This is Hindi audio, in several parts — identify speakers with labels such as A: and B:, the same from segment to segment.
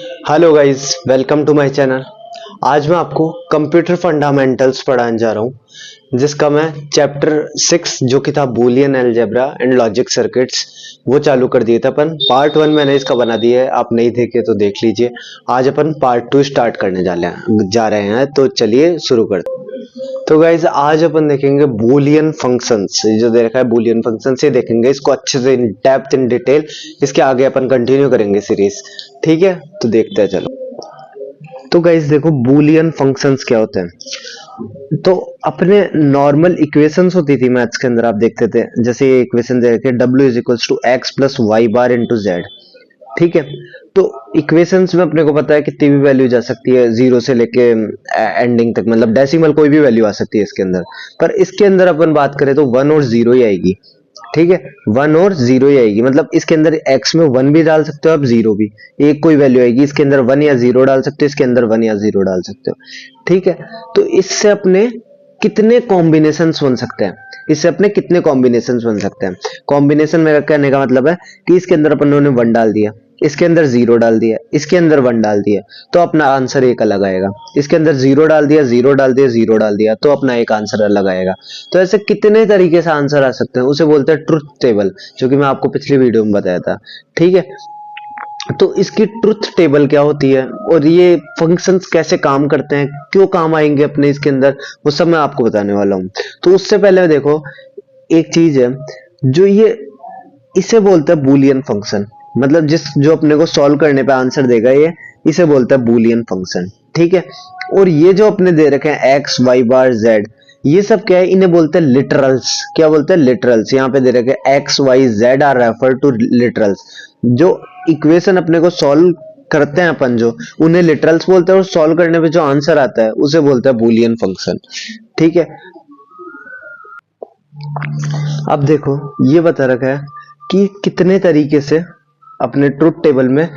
A: Hello guys, welcome to my channel. आज मैं आपको कंप्यूटर फंडामेंटल्स पढ़ाने जा रहा हूँ, जिसका मैं चैप्टर 6 जो कि था Boolean algebra and logic circuits वो चालू कर दिया था। अपन पार्ट 1 मैंने इसका बना दिया है, आप नहीं देखे तो देख लीजिए। आज अपन पार्ट 2 स्टार्ट करने जा रहे हैं, तो चलिए शुरू करते हैं। तो गाइज आज अपन देखेंगे बूलियन फंक्शंस, जो दे रखा है बूलियन फंक्शंस, ये देखेंगे इसको अच्छे से इन डेप्थ इन डिटेल। इसके आगे अपन कंटिन्यू करेंगे सीरीज, ठीक है? तो देखते हैं, चलो। तो गाइज देखो बूलियन फंक्शंस क्या होते हैं। तो अपने नॉर्मल इक्वेशंस होती थी मैथ्स के अंदर, आप देखते थे जैसे ये इक्वेशन दे रखे W is equals to x plus y bar into z, ठीक है? तो इक्वेशंस में अपने को पता है कितनी भी वैल्यू जा सकती है, जीरो से लेके एंडिंग तक, मतलब डेसिमल कोई भी वैल्यू आ सकती है इसके अंदर। पर इसके अंदर अपन बात करें तो वन और जीरो ही आएगी, ठीक है? वन और जीरो ही आएगी, मतलब इसके अंदर एक्स में वन भी डाल सकते हो आप, जीरो भी, एक कोई वैल्यू आएगी इसके अंदर, वन या जीरो डाल सकते हो, इसके अंदर वन या जीरो डाल सकते हो, ठीक है? तो इससे अपने कितने कॉम्बिनेशंस बन सकते हैं, इससे अपने कितने कॉम्बिनेशंस बन सकते हैं। कॉम्बिनेशन मेरा कहने का मतलब है कि इसके अंदर अपन ने वन डाल दिया, इसके अंदर जीरो डाल दिया, इसके अंदर वन डाल दिया, तो अपना आंसर एक अलग आएगा। इसके अंदर जीरो डाल दिया, जीरो डाल दिया, जीरो डाल दिया, तो अपना एक आंसर अलग आएगा। तो ऐसे कितने तरीके से आंसर आ सकते हैं, उसे बोलते हैं ट्रुथ टेबल, जो कि मैं आपको पिछली वीडियो में बताया था, ठीक है? तो इसकी ट्रुथ टेबल क्या होती है और ये फंक्शंस कैसे काम करते हैं, क्यों काम आएंगे अपने इसके अंदर, वो सब मैं आपको बताने वाला हूँ। तो उससे पहले देखो, एक चीज है जो ये, इसे बोलते हैं बूलियन फंक्शन, मतलब जो अपने को सॉल्व करने पे आंसर देगा, ये इसे बोलता है बूलियन फंक्शन, ठीक है? और ये जो अपने दे रखे हैं एक्स वाई बार जेड, ये सब क्या है, इन्हें बोलते हैं लिटरल्स। क्या बोलते हैं? लिटरल्स। यहाँ पे दे रखे हैं x y z are refer to literals. जो इक्वेशन अपने को सॉल्व करते हैं अपन, जो उन्हें लिटरल्स बोलते हैं, और सॉल्व करने पे जो आंसर आता है उसे बोलते हैं बूलियन फंक्शन, ठीक है? अब देखो ये बता रखा है कि कितने तरीके से अपने ट्रुथ टेबल में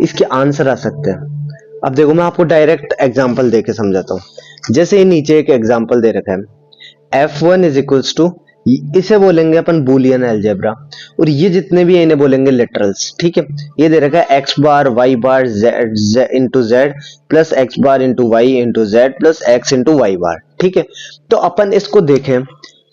A: इसके आंसर आ सकते हैं। अब देखो मैं आपको डायरेक्ट एग्जांपल देके समझाता हूँ। जैसे ये नीचे एक एग्जांपल दे रखा है, F1 इज इक्वल्स टू, इसे बोलेंगे अपन बूलियन अलजेब्रा, और ये जितने भी है इन्हें बोलेंगे लिटरल्स, ठीक है? ये दे रखा है X bar Y bar Z into Z plus x bar into Y into Z plus X into Y bar, ठीक है? तो अपन इसको देखें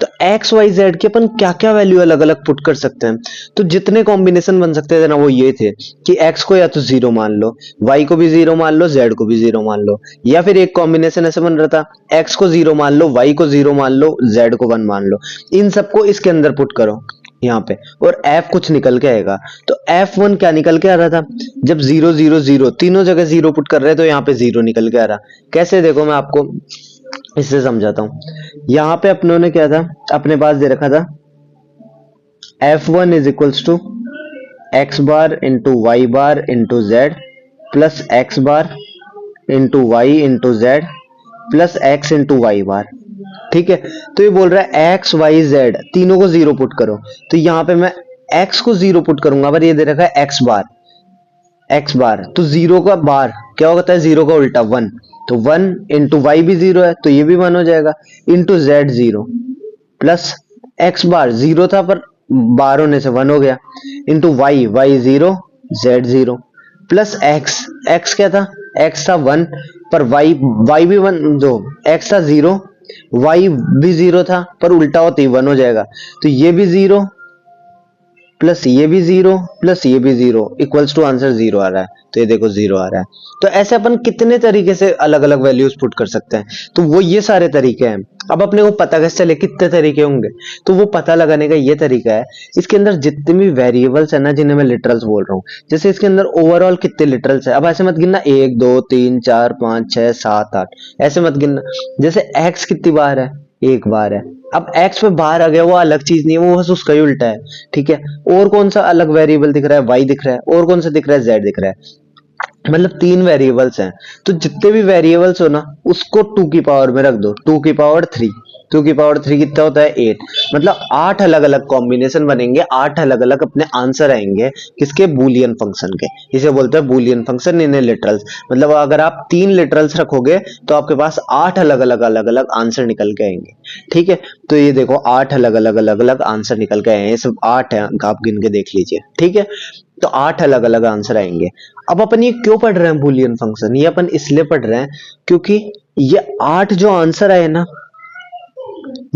A: तो एक्स वाई जेड के अपन क्या क्या वैल्यू अलग अलग पुट कर सकते हैं। तो जितने कॉम्बिनेशन बन सकते थे ना, वो ये थे कि एक्स को या तो जीरो मान लो, वाई को भी जीरो मान लो, जेड को भी जीरो मान लो, या फिर एक कॉम्बिनेशन ऐसे बन रहा था एक्स को जीरो मान लो, वाई को जीरो मान लो, जेड को वन मान लो। इन सबको इसके अंदर पुट करो यहाँ पे, और एफ कुछ निकल के आएगा। तो F1 क्या निकल के आ रहा था, जब जीरो जीरो जीरो तीनों जगह जीरो पुट कर रहे हैं तो यहाँ पे जीरो निकल के आ रहा। कैसे, देखो मैं आपको इससे समझाता हूँ। यहाँ पे अपनों ने क्या था, अपने पास दे रखा था F1 is equals to X bar into Y bar into Z plus x bar into Y into Z plus X into Y bar, ठीक है? तो ये बोल रहा है एक्स वाई जेड तीनों को जीरो पुट करो। तो यहाँ पे मैं एक्स को जीरो पुट करूंगा, पर ये दे रखा है एक्स बार, एक्स बार तो जीरो का बार क्या होता है, जीरो का उल्टा वन, तो वन इंटू वाई भी जीरो है तो ये भी वन हो जाएगा, into Z zero plus x bar zero था पर बार होने से वन हो गया, into Y, Y zero Z zero plus X, X क्या था, एक्स था वन पर वाई, वाई भी वन, जो एक्स था जीरो, वाई भी जीरो था पर उल्टा होते ही वन हो जाएगा, तो ये भी जीरो प्लस ये भी जीरो प्लस ये भी zero equals to answer zero आ रहा है। तो ये देखो जीरो आ रहा है। तो ऐसे अपन कितने तरीके से अलग अलग वैल्यूज पुट कर सकते हैं, तो वो ये सारे तरीके हैं। अब अपने को पता कैसे चले कितने तरीके होंगे, तो वो पता लगाने का ये तरीका है, इसके अंदर जितने भी वेरिएबल्स है ना, जिन्हें मैं लिटरल्स बोल रहा हूँ, जैसे इसके अंदर ओवरऑल कितने लिटरल्स है, अब ऐसे मत गिनना एक दो तीन चार पांच छह सात आठ, ऐसे मत गिनना। जैसे एक्स कितनी बार है, एक बार है। अब एक्स में बाहर आ गया, वो अलग चीज नहीं है, वो बस उसका ही उल्टा है, ठीक है? और कौन सा अलग वेरिएबल दिख रहा है, वाई दिख रहा है, और कौन सा दिख रहा है, जेड दिख रहा है, मतलब तीन वेरिएबल्स हैं। तो जितने भी वेरिएबल्स हो ना, उसको टू की पावर में रख दो, टू की पावर थ्री, 2 की पावर 3 कितना होता है 8, मतलब 8 अलग अलग कॉम्बिनेशन बनेंगे, 8 अलग अलग अपने आंसर आएंगे किसके, बूलियन फंक्शन के। इसे बोलते हैं बूलियन फंक्शन इन लिटरल्स। मतलब अगर आप 3 लिटरल्स रखोगे तो आपके पास 8 अलग अलग आंसर निकल के आएंगे। ठीक है, तो ये देखो 8 अलग अलग आंसर निकल के आए हैं, सब 8 है, आप गिन के देख लीजिए। ठीक है, तो 8 अलग अलग आंसर आएंगे। अब अपन ये क्यों पढ़ रहे हैं बूलियन फंक्शन, ये अपन इसलिए पढ़ रहे हैं क्योंकि ये 8 जो आंसर आए ना,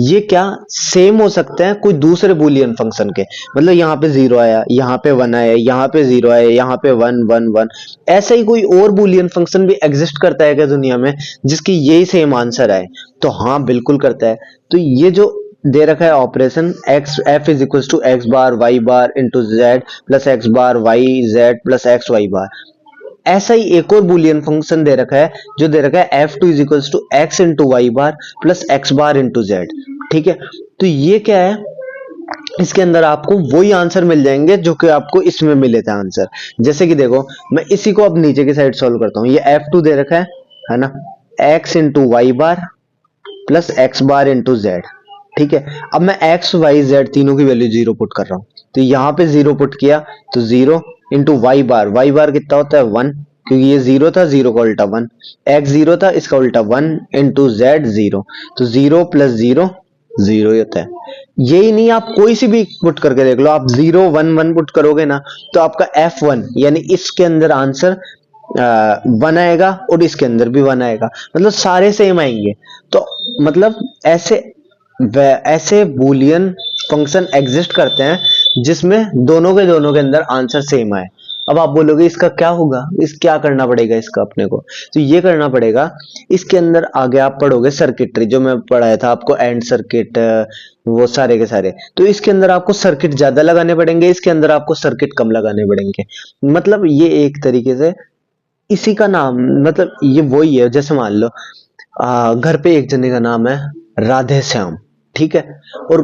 A: ये क्या सेम हो सकते हैं कोई दूसरे बूलियन फंक्शन के। मतलब यहाँ पे 0 आया, यहाँ पे 1 आया, यहाँ पे 0 आया, यहाँ पे 1 1 1, ऐसा ही कोई और बूलियन फंक्शन भी एग्जिस्ट करता है क्या दुनिया में जिसकी यही सेम आंसर आए? तो हाँ, बिल्कुल करता है। तो ये जो दे रखा है operation X F is equal to X bar Y bar into Z plus x bar Y Z plus X Y bar, ऐसा ही एक और बूलियन फंक्शन दे रखा है जो दे रखा है f2 is equal to x into Y bar plus x bar into z. ठीक है, तो ये क्या है, इसके अंदर आपको वही आंसर मिल जाएंगे जो कि आपको इसमें मिले थे आंसर। जैसे कि देखो, मैं इसी को अब नीचे की साइड सॉल्व करता हूँ। ये f2 दे रखा है ना, x into Y bar plus x bar into z. ठीक है, अब मैं x y z तीनों की वैल्यू 0 पुट कर रहा हूं, तो यहां पे 0 पुट किया तो 0 इंटू वाई बार कितना होता है 1, क्योंकि ये 0 था, 0 का उल्टा 1, x 0 था, इसका उल्टा 1 इंटू जेड 0, तो 0 प्लस 0 0 ही होता है। यही नहीं, आप कोई सी भी पुट करके देख लो, आप 0 1 1 पुट करोगे ना तो आपका f1 यानी इसके अंदर आंसर 1 आएगा और इसके अंदर भी 1 आएगा, मतलब सारे सेम आएंगे। तो मतलब ऐसे बूलियन फंक्शन एग्जिस्ट करते हैं जिसमें दोनों के अंदर आंसर सेम आए। अब आप बोलोगे इसका क्या होगा, इस क्या करना पड़ेगा इसका अपने को, तो ये करना पड़ेगा, इसके अंदर आगे आप पढ़ोगे सर्किटरी, जो मैं पढ़ाया था आपको एंड सर्किट, वो सारे के सारे, तो इसके अंदर आपको सर्किट ज्यादा लगाने पड़ेंगे, इसके अंदर आपको सर्किट कम लगाने पड़ेंगे। मतलब ये एक तरीके से इसी का नाम, मतलब ये वही है, जैसे मान लो घर पे एक जने का नाम है राधे श्याम, ठीक है, और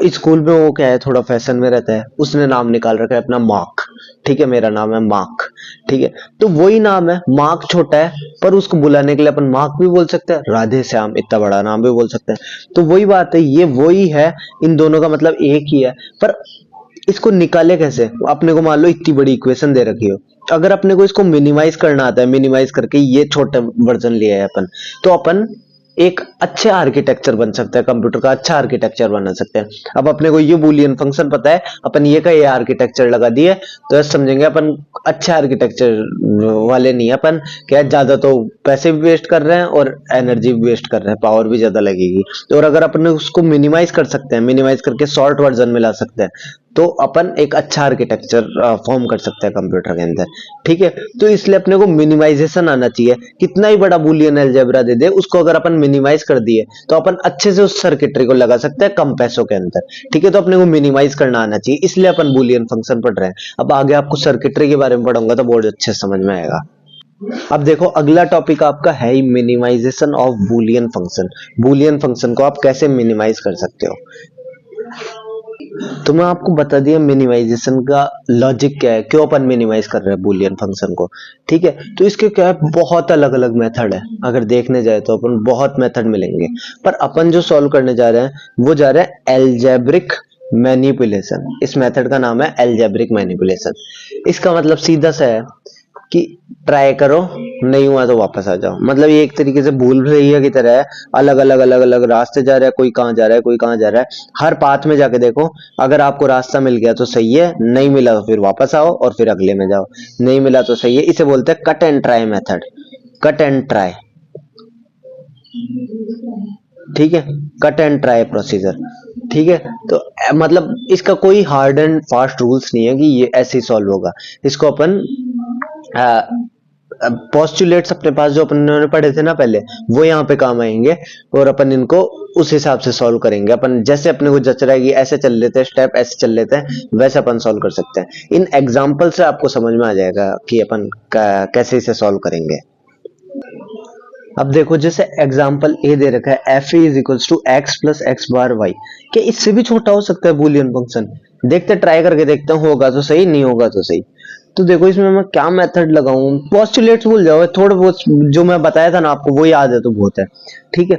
A: स्कूल में वो क्या है, थोड़ा फैशन में रहता है, उसने नाम निकाल रखा है अपना मार्क। ठीक है, मेरा नाम है मार्क। ठीक है, तो वही नाम है, मार्क छोटा है, पर उसको बुलाने के लिए अपन मार्क भी बोल सकते हैं, राधे श्याम इतना बड़ा नाम भी बोल सकते हैं। तो वही बात है, ये वही है, इन दोनों का मतलब एक ही है, पर इसको निकाले कैसे? अपने को मान लो इतनी बड़ी इक्वेशन दे रखी हो, अगर अपने को इसको मिनिमाइज करना आता है, मिनिमाइज करके ये छोटा वर्जन लिया है अपन, तो अपन एक अच्छे आर्किटेक्चर बन सकता है, कंप्यूटर का अच्छा आर्किटेक्चर बना सकते हैं। अब अपने को ये बूलियन फंक्शन पता है, अपन ये का ये आर्किटेक्चर लगा दिए तो समझेंगे अपन अच्छे आर्किटेक्चर वाले नहीं है, अपन क्या ज्यादा तो पैसे भी वेस्ट कर रहे हैं और एनर्जी भी वेस्ट कर रहे हैं, पावर भी ज्यादा लगेगी। और अगर अपन उसको मिनिमाइज कर सकते हैं, मिनिमाइज करके शॉर्ट वर्जन में ला सकते हैं, तो अपन एक अच्छा आर्किटेक्चर फॉर्म कर सकते हैं कंप्यूटर के अंदर। ठीक है, तो इसलिए अपने को मिनिमाइजेशन आना चाहिए, कितना ही बड़ा बूलियन अलजेब्रा दे दे, उसको अगर अपन मिनिमाइज कर दिए तो अपन अच्छे से उस सर्किटरी को लगा सकते हैं कम पैसों के अंदर। ठीक है, तो अपने को मिनिमाइज करना आना चाहिए, इसलिए अपन बूलियन फंक्शन पढ़ रहे हैं। अब आगे आपको सर्किटरी के बारे में पढ़ूंगा तो बहुत अच्छे से समझ में आएगा। अब देखो, अगला टॉपिक आपका है ही minimization of Boolean function. Boolean function को आप कैसे मिनिमाइज कर सकते हो, तो मैं आपको बता दिया मिनिमाइजेशन का लॉजिक क्या है, क्यों अपन मिनिमाइज कर रहे हैं बूलियन फंक्शन को। ठीक है, तो इसके क्या है, बहुत अलग अलग मेथड है, अगर देखने जाए तो अपन बहुत मेथड मिलेंगे, पर अपन जो सॉल्व करने जा रहे हैं वो जा रहे हैं एल्जेब्रिक मैनिपुलेशन। इस मेथड का नाम है एल्जेब्रिक मैनिपुलेशन। इसका मतलब सीधा सा है कि ट्राई करो, नहीं हुआ तो वापस आ जाओ। मतलब ये एक तरीके से भूल भुलैया की तरह है, अलग अलग रास्ते जा रहा है, कोई कहाँ जा रहा है, कोई कहाँ जा रहा है, हर पाथ में जाके देखो, अगर आपको रास्ता मिल गया तो सही है, नहीं मिला तो फिर वापस आओ और फिर अगले में जाओ, नहीं मिला तो सही है। इसे बोलते हैं cut and try method, cut and try. ठीक है, कट एंड ट्राई प्रोसीजर। ठीक है, तो मतलब इसका कोई हार्ड एंड फास्ट रूल्स नहीं है कि ये ऐसे ही सॉल्व होगा। इसको अपन पोस्टुलेट्स अपने पास जो अपन ने पढ़े थे ना पहले, वो यहाँ पे काम आएंगे और अपन इनको उस हिसाब से सॉल्व करेंगे। अपन जैसे अपने को जच रहा है कि ऐसे चल लेते हैं, स्टेप ऐसे चल लेते हैं, वैसे अपन सॉल्व कर सकते हैं। इन एग्जाम्पल से आपको समझ में आ जाएगा कि अपन कैसे इसे सॉल्व करेंगे। अब देखो, जैसे एग्जाम्पल ए दे रखा है F is equals to x plus x bar y, क्या इससे भी छोटा हो सकता है बूलियन फंक्शन? देखते, ट्राई करके देखते हैं, होगा तो सही, नहीं होगा तो सही। तो देखो, इसमें मैं क्या मेथड लगाऊं, पोस्टुलेट्स भूल जाओ, थोड़ा बहुत जो मैं बताया था ना आपको वो याद है तो बहुत है। ठीक है,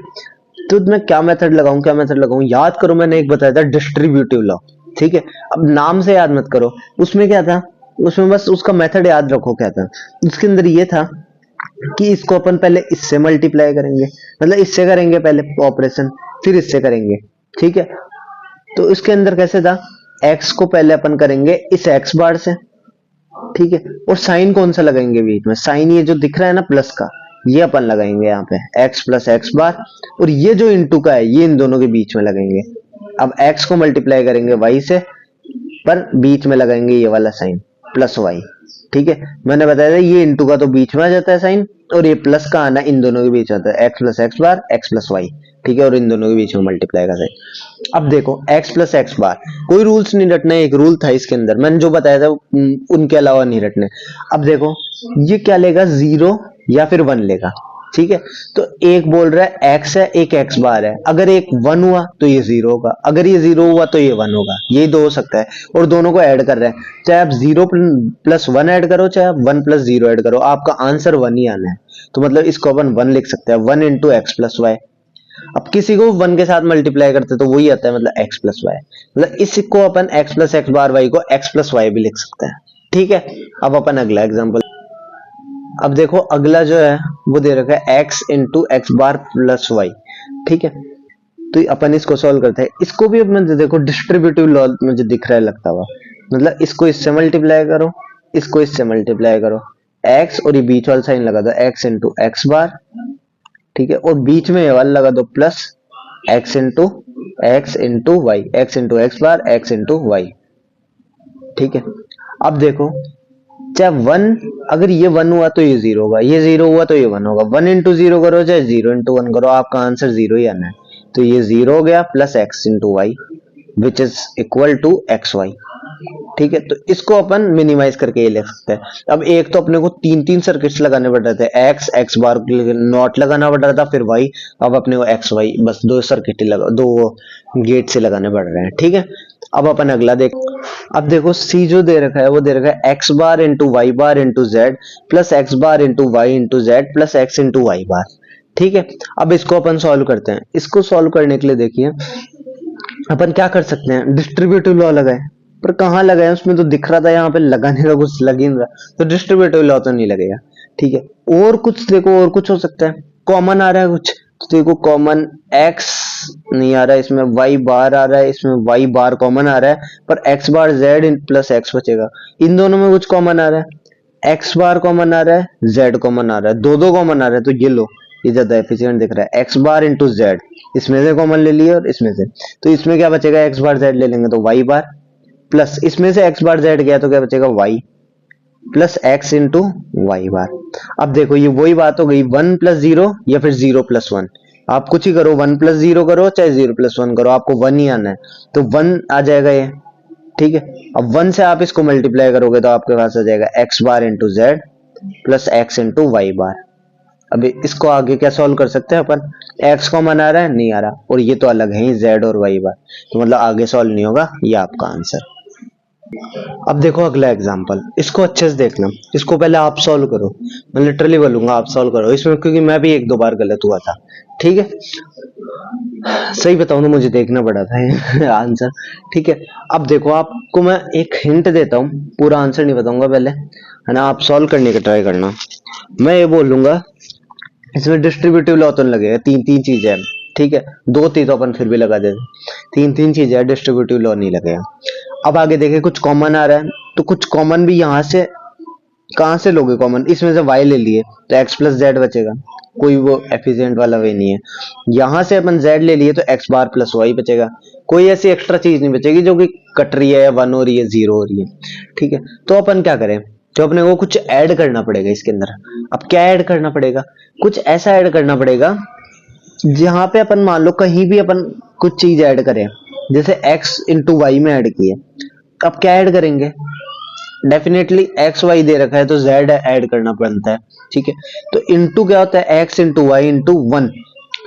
A: तो मैं क्या मेथड लगाऊं, याद करो मैंने एक बताया था डिस्ट्रीब्यूटिव लॉ, ठीक है। अब नाम से याद मत करो, उसमें क्या था, उसमें बस उसका मेथड याद रखो क्या था। इसके अंदर ये था कि इसको अपन पहले इससे मल्टीप्लाई करेंगे, मतलब इससे करेंगे पहले ऑपरेशन, फिर इससे करेंगे, ठीक है। तो इसके अंदर कैसे था, x को पहले अपन करेंगे इस x बार से, ठीक है, और साइन कौन सा लगाएंगे बीच में, साइन ये जो दिख रहा है ना प्लस का, ये अपन लगाएंगे यहाँ पे x प्लस एक्स बार, और ये जो इनटू का है ये इन दोनों के बीच में लगाएंगे। अब x को मल्टीप्लाई करेंगे y से, पर बीच में लगाएंगे ये वाला साइन प्लस वाई, ठीक है। मैंने बताया था ये इनटू का तो बीच में आ जाता है साइन, और ये प्लस का आना इन दोनों के बीच आता है, x plus x bar x plus Y, ठीक है, और इन दोनों के बीच में मल्टीप्लाई का साइन। अब देखो x प्लस एक्स बार, कोई रूल्स नहीं रटना, एक रूल था इसके अंदर मैंने जो बताया था उनके अलावा नहीं रटने। अब देखो ये क्या लेगा, 0 या फिर 1 लेगा, ठीक है। तो एक बोल रहा है x है, एक x बार है, अगर एक 1 हुआ तो ये 0 होगा, अगर ये 0 हुआ तो ये 1 होगा, यही दो हो सकता है, और दोनों को ऐड कर रहे हैं, चाहे आप 0 प्लस 1 ऐड करो, चाहे आप 1 प्लस 0 ऐड करो, आपका आंसर 1 ही आना है। तो मतलब इसको अपन 1 लिख सकते हैं, 1 इंटू एक्स प्लस वाई। अब किसी को 1 के साथ मल्टीप्लाई करते तो वही आता है, मतलब x प्लस वाई, मतलब इसको अपन x plus x bar Y को x प्लस वाई भी लिख सकते हैं, ठीक है। अब अपन अगला एग्जाम्पल, अब देखो अगला जो है वो दे रखा है x इंटू एक्स बार प्लस वाई, ठीक है। तो अपन इसको सॉल्व करते हैं, इसको भी अपन देखो डिस्ट्रीब्यूटिव लॉ मुझे दिख रहा है लगता हुआ, मतलब इसको इससे मल्टीप्लाई करो, इसको इससे मल्टीप्लाई करो, x और ये बीच वाला साइन लगा दो x इंटू एक्स बार, ठीक है, और बीच में ये वाला लगा दो plus x into Y, X into X bar x into Y, ठीक है। अब देखो चाहे 1, अगर ये 1 हुआ तो ये 0 होगा, ये 0 हुआ तो ये 1 होगा, 1 इंटू 0 करो चाहे 0 इंटू 1 करो, आपका आंसर 0 ही आना है। तो ये 0 हो गया plus x into y which is equal to x y, ठीक है। तो इसको अपन मिनिमाइज करके ये लिख सकते हैं। अब एक तो अपने को 3 सर्किट्स लगाने पड़ रहे थे, एक्स बार नॉट लगाना पड़ रहा था, फिर वाई, अब अपने को एक्स वाई बस 2 सर्किट लगा, 2 गेट से लगाने पड़ रहे हैं, ठीक है। अब अपन अगला देख, अब देखो सी जो दे रखा है वो दे रखा है X bar into Y bar into Z plus x bar into Y into Z plus X into Y bar, ठीक है। अब इसको अपन सॉल्व करते हैं, इसको सॉल्व करने के लिए देखिए अपन क्या कर सकते हैं, डिस्ट्रीब्यूटिव लॉ लगाए, पर कहाँ लगाए, उसमें तो दिख रहा था यहाँ पे लगाने का कुछ लग ही नहीं रहा, तो डिस्ट्रीब्यूटिव लॉ तो नहीं लगेगा, ठीक है। और कुछ देखो, और कुछ हो सकता है, कॉमन आ रहा है कुछ, तो देखो कॉमन x नहीं आ रहा है, इसमें y बार आ रहा है, इसमें y बार कॉमन आ रहा है, पर x बार z प्लस एक्स बचेगा, इन दोनों में कुछ कॉमन आ रहा है, x बार कॉमन आ रहा है, z कॉमन आ रहा है, दो कॉमन आ रहा है, तो ये लो, ये ज्यादा एफिशिएंट दिख रहा है, x बार इंटू जेड, इसमें से कॉमन ले लिए और इसमें से, तो इसमें क्या बचेगा, x बार z ले लेंगे तो y बार, प्लस इसमें से x बार z गया तो क्या बचेगा, y plus x into Y bar. अब देखो ये वही बात हो गई, 1 प्लस 0 या फिर 0 प्लस 1, आप कुछ ही करो, 1 प्लस 0 करो चाहे 0 प्लस 1 करो, आपको 1 ही आना है, तो 1 आ जाएगा ये, ठीक है। अब 1 से आप इसको मल्टीप्लाई करोगे तो आपके पास आ जाएगा x bar into Z plus x into Y bar. अभी इसको आगे क्या सॉल्व कर सकते हैं अपन, x कॉमन आ रहा है, नहीं आ रहा, और ये तो अलग है ही z और y बार, तो मतलब आगे सॉल्व नहीं होगा, ये आपका आंसर। अब देखो अगला एग्जांपल, इसको अच्छे से देखना, इसको पहले आप सॉल्व करो, मैं लिटरली बोलूंगा आप सॉल्व करो इसमें, क्योंकि मैं भी 1-2 बार गलत हुआ था, ठीक है। सही बताऊं तो मुझे देखना पड़ा था आंसर, ठीक है। अब देखो आपको मैं एक हिंट देता हूँ, पूरा आंसर नहीं बताऊंगा पहले, है ना, आप सॉल्व करने का ट्राई करना। मैं ये बोलूंगा इसमें डिस्ट्रीब्यूटिव लॉ तो लगेगा, 3 चीजें हैं, ठीक है, 2 थी तो अपन फिर भी लगा देते, 3 चीजें हैं, डिस्ट्रीब्यूटिव लॉ नहीं लगेगा। अब आगे देखें कुछ कॉमन आ रहा है, तो कुछ कॉमन भी यहाँ से, कहां से लोगे कॉमन, इसमें से y ले लिए तो x प्लस जेड बचेगा, कोई वो एफिशिएंट वाला वे नहीं है। यहां से अपन z ले लिए तो x बार प्लस वाई बचेगा, कोई ऐसी एक्स्ट्रा चीज नहीं बचेगी जो कि कट रही है या 1 हो रही है 0 हो रही है, ठीक है। तो अपन क्या करें, तो अपने को कुछ ऐड करना पड़ेगा इसके अंदर। अब क्या ऐड करना पड़ेगा, कुछ ऐसा ऐड करना पड़ेगा जहां पे अपन मान लो कहीं भी अपन कुछ चीज ऐड करें, जैसे x इंटू वाई में ऐड किए, अब क्या ऐड करेंगे, डेफिनेटली एक्स वाई दे रखा है तो z ऐड करना बनता है, ठीक है। तो इंटू क्या होता है, x इंटू वाई इंटू 1,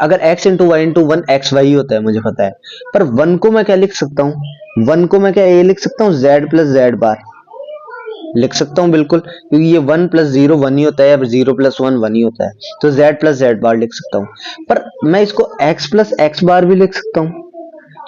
A: अगर x into Y into 1 x y होता है मुझे पता है, पर 1 को मैं क्या लिख सकता हूँ, 1 को मैं क्या ये लिख सकता हूँ z प्लस जेड बार, लिख सकता हूँ बिल्कुल, क्योंकि ये 1 प्लस 0 1 ही होता है, अब 0 प्लस 1 1 ही होता है, तो z प्लस जेड बार लिख सकता हूँ। पर मैं इसको x प्लस एक्स बार भी लिख सकता हूँ,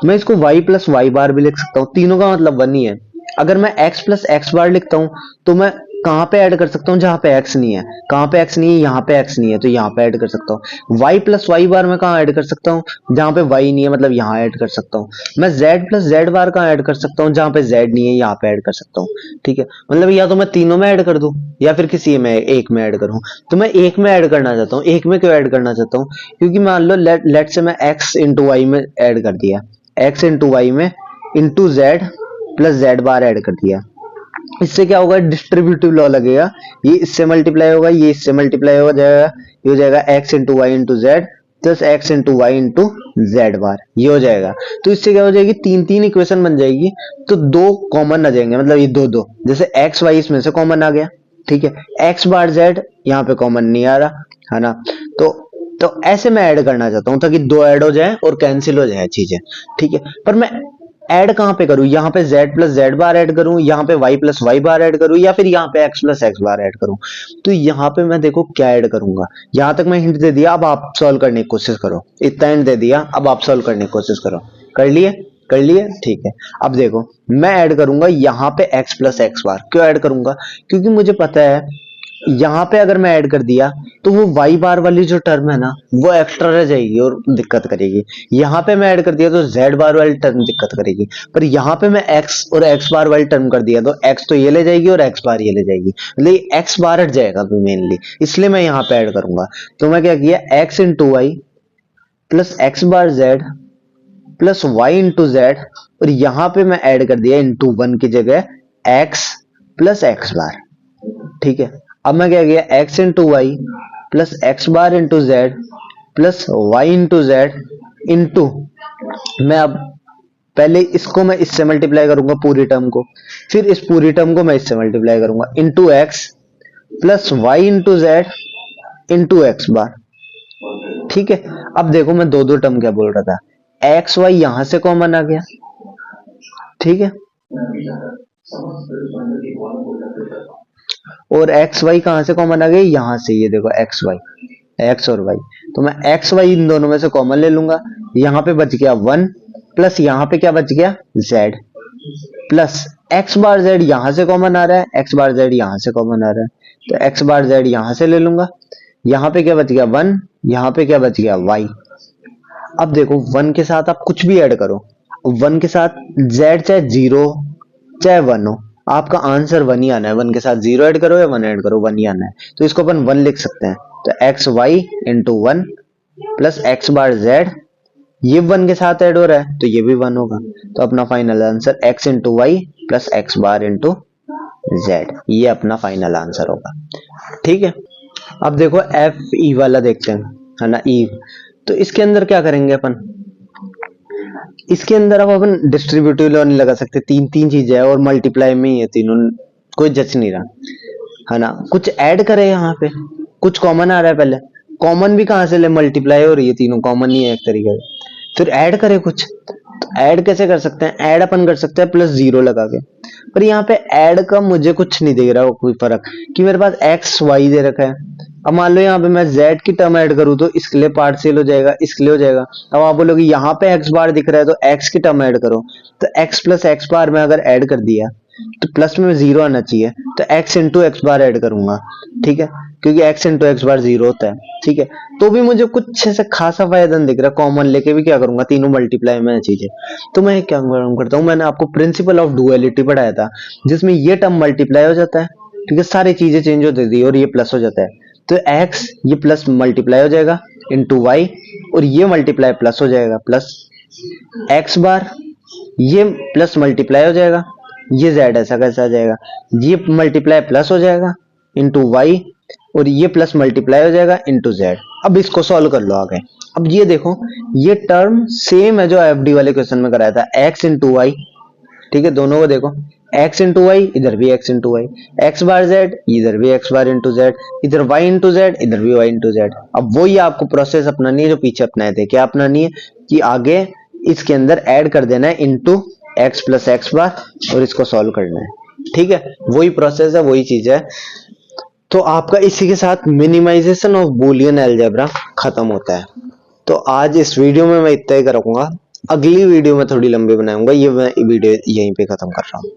A: मैं इसको y प्लस वाई बार भी लिख सकता हूँ, तीनों का मतलब 1 ही है। अगर मैं x प्लस एक्स बार लिखता हूँ तो मैं कहाँ पे ऐड कर सकता हूँ, जहां पे x नहीं है, कहाँ पे x नहीं है, यहाँ पे x नहीं है, तो यहाँ पे ऐड कर सकता हूँ। y प्लस वाई बार मैं कहाँ ऐड कर सकता हूँ, जहां पे y नहीं है, मतलब यहाँ ऐड कर सकता हूँ। मैं z प्लस जेड बार कहाँ ऐड कर सकता हूँ, जहां पे z नहीं है, यहाँ पे ऐड कर सकता हूँ। ठीक है, मतलब या तो मैं तीनों में ऐड कर दूं या फिर किसी में एक में ऐड करूं। तो मैं एक में ऐड करना चाहता हूँ। एक में क्यों ऐड करना चाहता हूँ, क्योंकि मान लो लेट से मैं x इंटू वाई में ऐड कर दिया, x इंटू वाई में इंटू जेड प्लस जेड बार ऐड कर दिया। इससे क्या होगा, डिस्ट्रीब्यूटिव लॉ लगेगा, ये इससे मल्टीप्लाई होगा, ये इससे मल्टीप्लाई हो जाएगा, ये हो जाएगा x into Y into Z plus X into Y into Z bar, ये हो जाएगा। तो इससे क्या हो जाएगी, तीन तीन इक्वेशन बन जाएगी, तो दो कॉमन आ जाएंगे, मतलब ये दो दो, जैसे एक्स वाई इसमें से कॉमन आ गया, ठीक है, एक्स बार जेड यहाँ पे कॉमन नहीं आ रहा है ना। तो ऐसे मैं ऐड करना चाहता हूँ ताकि दो ऐड हो जाए और कैंसिल हो जाए चीजें, ठीक है। पर मैं ऐड कहां पे करूं, यहाँ पे z प्लस जेड बार ऐड करूं, यहाँ पे y प्लस वाई बार ऐड करूं, या फिर यहाँ पे x प्लस एक्स बार ऐड करूं। तो यहाँ पे मैं देखो क्या ऐड करूंगा, यहां तक मैं हिंट दे दिया, अब आप सॉल्व करने की कोशिश करो। इतना हिंट दे दिया, अब आप सॉल्व करने की कोशिश करो। कर लिए, कर लिए, ठीक है। अब देखो मैं ऐड करूंगा यहाँ पे x प्लस एक्स बार। क्यों ऐड करूंगा, क्योंकि मुझे पता है यहाँ पे अगर मैं ऐड कर दिया तो वो y बार वाली जो टर्म है ना वो एक्स्ट्रा रह जाएगी और दिक्कत करेगी। यहाँ पे मैं ऐड कर दिया तो z बार वाली टर्म दिक्कत करेगी, पर यहाँ पे मैं x और x बार वाली टर्म कर दिया तो x तो ये ले जाएगी और x बार ये ले जाएगी, मतलब x बार हट जाएगा मेनली, इसलिए मैं यहाँ पे ऐड करूंगा। तो मैं क्या किया, x into Y plus x bar Z plus Y into Z, और यहाँ पे मैं ऐड कर दिया इंटू 1 की जगह x प्लस एक्स बार, ठीक है। अब मैं क्या किया, x into Y plus x bar into Z plus Y into Z into, मैं अब पहले इसको मैं इससे मल्टीप्लाई करूंगा पूरी टर्म को, फिर इस पूरी टर्म को मैं इससे मल्टीप्लाई करूंगा, into X plus Y into Z into X bar, ठीक है। अब देखो मैं दो दो टर्म क्या बोल रहा था, एक्स वाई यहां से कॉमन आ गया, ठीक है, और एक्स वाई कहां से कॉमन आ गए, यहां से, ये देखो एक्स वाई, एक्स और वाई, तो मैं एक्स वाई इन दोनों में से कॉमन ले लूंगा। यहां पे बच गया 1 प्लस यहां पे क्या बच गया, z plus x bar Z यहां से कॉमन आ रहा है, एक्स बार जेड यहां से कॉमन आ रहा है, तो एक्स बार जेड यहां से ले लूंगा। यहां पे क्या बच गया 1, यहां पे क्या बच गया y। अब देखो 1 के साथ आप कुछ भी ऐड करो, 1 के साथ z चाहे 0 चाहे 1 हो, आपका आंसर 1 ही आना है। 1 के साथ 0 ऐड करो या 1 ऐड करो, 1 ही आना है, तो इसको अपन 1 लिख सकते हैं। तो X Y into 1 plus x bar Z, ये 1 के साथ ऐड हो रहा है तो ये भी 1 होगा, तो अपना final answer x into Y plus x bar into Z, ये अपना फाइनल आंसर होगा, ठीक है। अब देखो एफ ई वाला देखते हैं, है ना, ई। तो इसके अंदर क्या करेंगे अपन, इसके अंदर अब अपन डिस्ट्रीब्यूटिव लॉ नहीं लगा सकते, तीन तीन चीजें है और मल्टीप्लाई में ही है तीनों, कोई जच नहीं रहा, है ना। कुछ ऐड करे, यहाँ पे कुछ कॉमन आ रहा है, पहले कॉमन भी कहां से ले, मल्टीप्लाई हो रही है, तीनों कॉमन नहीं है एक तरीके से, फिर ऐड करे कुछ, तो ऐड कैसे कर सकते हैं, ऐड अपन कर सकते हैं प्लस 0 लगा के, पर यहाँ पे ऐड का मुझे कुछ नहीं दिख रहा कोई फर्क, कि मेरे पास एक्स वाई दे रखा है। अब मान लो यहाँ पे मैं z की टर्म ऐड करूँ तो इसके लिए पार्शियल हो जाएगा, इसके लिए हो जाएगा। अब आप बोलोगे यहाँ पे x बार दिख रहा है तो x की टर्म ऐड करो, तो x प्लस एक्स बार में अगर ऐड कर दिया तो प्लस में 0 आना चाहिए, तो x इंटू एक्स बार ऐड करूंगा, ठीक है, क्योंकि x इंटू एक्स बार 0 होता है, ठीक है। तो भी मुझे कुछ ऐसा खासा फायदा नहीं दिख रहा, कॉमन लेके भी क्या करूंगा, तीनों मल्टीप्लाई में चीजें। तो मैं क्या करता हूँ, मैंने आपको प्रिंसिपल ऑफ डुअलिटी पढ़ाया था, जिसमें ये टर्म मल्टीप्लाई हो जाता है, ठीक है, सारी चीजें चेंज हो जाती है और ये प्लस हो जाता है, तो x ये प्लस मल्टीप्लाई हो जाएगा इंटू वाई, और ये मल्टीप्लाई प्लस हो जाएगा, प्लस x बार ये प्लस मल्टीप्लाई हो जाएगा, ये z ऐसा कैसा आ जाएगा, ये मल्टीप्लाई प्लस हो जाएगा इंटू वाई, और ये प्लस मल्टीप्लाई हो जाएगा इंटू z। अब इसको सॉल्व कर लो आगे। अब ये देखो ये टर्म सेम है जो एफडी वाले क्वेश्चन में कराया था, x इंटू वाई, ठीक है, दोनों को देखो, x इंटू वाई, इधर भी x इंटू वाई, एक्स बार z, इधर भी x बार इंटू जेड, इधर y इंटू जेड, इधर भी y इंटू जेड। अब वही आपको प्रोसेस अपनानी है जो पीछे अपनाए थे, क्या अपनानी है कि आगे इसके अंदर ऐड कर देना है इंटू x प्लस एक्स बार और इसको सॉल्व करना है, ठीक है, वही प्रोसेस है, वही चीज है। तो आपका इसी के साथ मिनिमाइजेशन ऑफ बूलियन अलजेब्रा खत्म होता है। तो आज इस वीडियो में मैं इतना ही करूंगा, अगली वीडियो में थोड़ी लंबी बनाऊंगा, ये मैं वीडियो यहीं पे खत्म कर रहा हूँ।